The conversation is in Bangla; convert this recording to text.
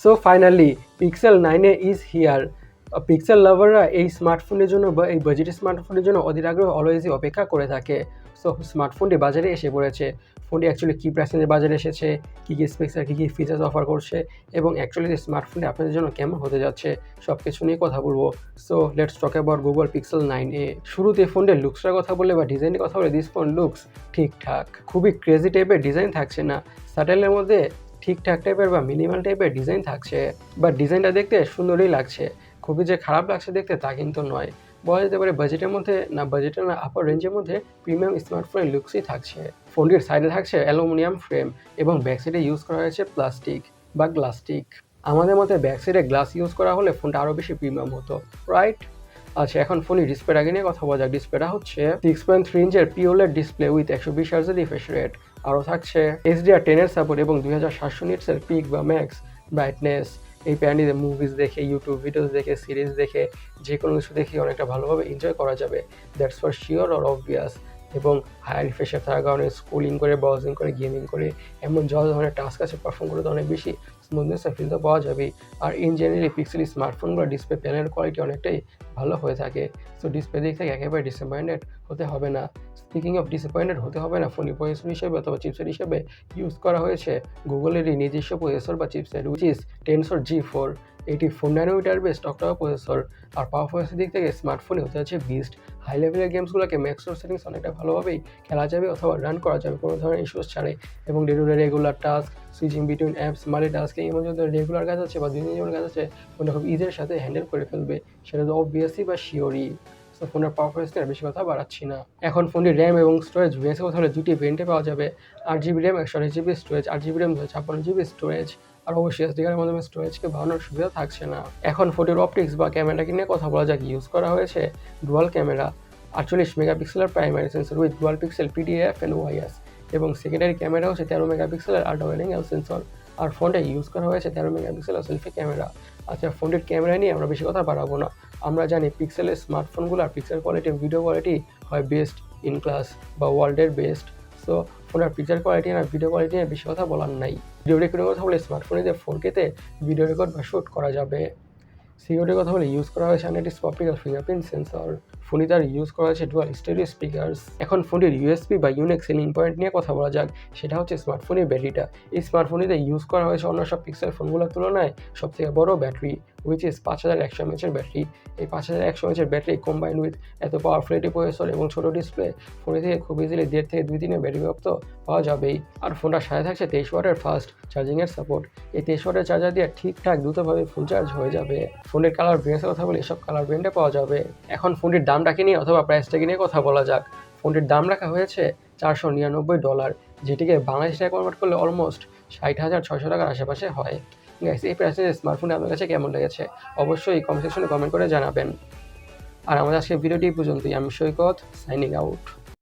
So finally Pixel 9a is here. Pixel লাভাররা এই স্মার্টফোনের জন্য বা এই বাজেটের স্মার্টফোনের জন্য অধীর আগ্রহে অলওয়েজই অপেক্ষা করে থাকে। সো স্মার্টফোনটি বাজারে এসে পড়েছে। ফোনটি অ্যাকচুয়ালি কী প্রাইসে বাজারে এসেছে, কী কী স্পেক্স আর কী কী ফিচার্স অফার করছে এবং অ্যাকচুয়ালি স্মার্টফোনটি আপনাদের জন্য কেমন হতে যাচ্ছে সব কিছু নিয়ে কথা বলবো। So let's talk about Google pixel 9a। শুরুতে ফোনটির লুকসটার কথা বলে বা ডিজাইনের কথা বলে, দিস ফোন লুকস ঠিকঠাক, খুবই ক্রেজি টাইপের ডিজাইন থাকছে না, স্যাটেলের মধ্যে ঠিকঠাক টাইপের বা মিনিমাল টাইপের ডিজাইন থাকছে, বাট ডিজাইনটা দেখতে সুন্দরই লাগছে। খুবই যে খারাপ লাগছে দেখতে তা কিন্তু নয়। বলা যেতে পারে বাজেটের মধ্যে না আপার রেঞ্জের মধ্যে প্রিমিয়াম স্মার্টফোনের লুকসই থাকছে। ফোনটির সাইডে থাকছে অ্যালুমিনিয়াম ফ্রেম এবং ব্যাক সাইডে ইউজ করা হয়েছে প্লাস্টিক বা গ্লাস্টিক। আমাদের মতে ব্যাক সাইডে গ্লাস ইউজ করা হলে ফোনটা আরও বেশি প্রিমিয়াম হতো, রাইট? আচ্ছা, এখন ফোনের ডিসপ্লেটা আগে নিয়ে কথা বলা যাক। ডিসপ্লেটা হচ্ছে 6.3 ইঞ্চের পিওলেড ডিসপ্লে উইথ 120 হার্জের রিফ্রেশ রেট। আরও থাকছে HDR10 এর সাপোর্ট এবং 2700 নিটসের পিক বা ম্যাক্স ব্রাইটনেস। এই প্যান্ডিতে মুভিজ দেখে, ইউটিউব ভিডিওস দেখে, সিরিজ দেখে, যে কোনো কিছু দেখে অনেকটা ভালোভাবে এনজয় করা যাবে, that's for sure or obvious. এবং হাই রিফ্রেশার থাকার কারণে স্ক্রোলিং করে, ব্রাউজিং করে, গেমিং করে, এমন যত ধরনের টাস্ক আছে পারফর্ম করে তো অনেক বেশি স্মুথনেস আর ফিল তো পাওয়া যাবেই। আর ইন জেনারেলি পিক্সেল স্মার্টফোনগুলো ডিসপ্লে প্যানেল কোয়ালিটি অনেকটাই ভালো হয়ে থাকে। সো ডিসপ্লে দিক থেকে একেবারে ডিসঅ্যাপয়েন্টেড হতে হবে না। স্পিকিং অফ ডিসঅ্যাপয়েন্টেড হতে হবে না, ফোনই প্রসেসর হিসেবে অথবা চিপসেট হিসেবে ইউজ করা হয়েছে গুগলেরই নিজস্ব প্রসেসর বা chipset, which is tensor G4। এটি 4 ন্যানোমিটার বেস্ট অক্টাকো প্রসেসর। আর পারফরমেন্সের দিক থেকে স্মার্টফোনে হতে যাচ্ছে বিস্ট। হাই লেভেলের গেমসগুলোকে ম্যাক্সোর সেটিংস অনেকটা ভালোভাবেই খেলা যাবে অথবা রান করা যাবে কোনো ধরনের ইস্যুস ছাড়াই। এবং day to day regular task, switching between apps, multitasking, এমন যত রেগুলার কাজ আছে বা দৈনন্দিন জীবনের কাজ আছে ফোনটা খুব ইজির সাথে হ্যান্ডেল করে ফেলবে, সেটা তো অবভিয়াসলি বা শিওরই। সো ফোনের পারফরমেন্স নিয়ে বেশি কথা বাড়াচ্ছি না। এখন ফোনটির র্যাম এবং স্টোরেজ ভেরিয়েন্সের কথা হলে দুটি ভেরিয়েন্টে পাওয়া যাবে, 8GB RAM, 128GB storage. 8GB RAM, 256GB storage. আর অবশ্যই এসডি কার্ডের মাধ্যমে স্টোরেজকে বাড়ানোর সুবিধা থাকছে না। এখন ফোনটির অপটিক্স বা ক্যামেরাকে নিয়ে কথা বলা যাক। ইউজ করা হয়েছে ডুয়াল ক্যামেরা, 48 মেগাপিক্সেলের primary sensor with dual pixel PDAF and OIS, এবং সেকেন্ডারি ক্যামেরা হচ্ছে 13 মেগাপিক্সেলের আল্ট্রা ওয়াইড অ্যাঙ্গেল সেন্সর। আর ফোনটা ইউজ করা হয়েছে 13 মেগাপিক্সেলের সেলফি ক্যামেরা। আচ্ছা, ফোনটির ক্যামেরা নিয়ে আমরা বেশি কথা বাড়াবো না। আমরা জানি পিক্সেলের স্মার্টফোনগুলো আর পিক্সেল কোয়ালিটি, ভিডিও কোয়ালিটি হয় বেস্ট ইন ক্লাস বা ওয়ার্ল্ডের বেস্ট। সো ফোনের পিকচার কোয়ালিটি আর ভিডিও কোয়ালিটি নিয়ে বেশি কথা বলার নাই। ভিডিও রেকর্ডিংয়ের কথা বলে স্মার্টফোনে যে 4K-তে ভিডিও রেকর্ড বা শ্যুট করা যাবে। সিকিউরিটির কথা বলে ইউজ করা হয়েছে অপটিক্স অপটিক্যাল ফিঙ্গারপ্রিন্ট সেন্সর। ফোনে তার ইউজ করা হয়েছে ডুয়াল স্টেরিও স্পিকার্স। এখন ফোনটির ইউএসপি বা ইউনিক সেলিং পয়েন্ট নিয়ে কথা বলা যাক। সেটা হচ্ছে স্মার্টফোনের ব্যাটারিটা। এই স্মার্টফোনটিতে ইউজ করা হয়েছে অন্য সব পিক্সেল ফোনগুলোর তুলনায় সবথেকে বড় battery, which is 5100 mAh battery. এই 5100 mAh ব্যাটারি কম্বাইন উইথ এত পাওয়ারফুল একটি প্রসেসর এবং ছোট ডিসপ্লে, ফোনে থেকে খুব ইজিলি 1.5 থেকে 2 দিনের ব্যাটারি ব্যাকআপ পাওয়া যাবেই। আর ফোনটার সাথে থাকছে 23 ওয়াটের ফাস্ট চার্জিংয়ের সাপোর্ট। এই 23 ওয়াটের চার্জার দিয়ে ঠিকঠাক দ্রুতভাবে ফুল চার্জ হয়ে যাবে। ফোনের কালার ব্রেন্ডের কথা বলে এসব কালার ব্রেন্ডে পাওয়া যাবে। এখন ফোনটির দামটাকে নিয়ে অথবা প্রাইসটাকে নিয়ে কথা বলা যাক। ফোনটির দাম রাখা হয়েছে $499, যেটিকে বাংলাদেশ টাকায় কনভার্ট করলে অলমোস্ট 60,600 টাকার আশেপাশে হয়। গাইস, এই প্রাইসের স্মার্টফোন আপনার কাছে কেমন লেগেছে অবশ্যই কমেন্ট সেকশনে কমেন্ট করে জানাবেন। আর আমাদের আজকের ভিডিওটি পর্যন্তই। আমি সৈকত, সাইনিং আউট।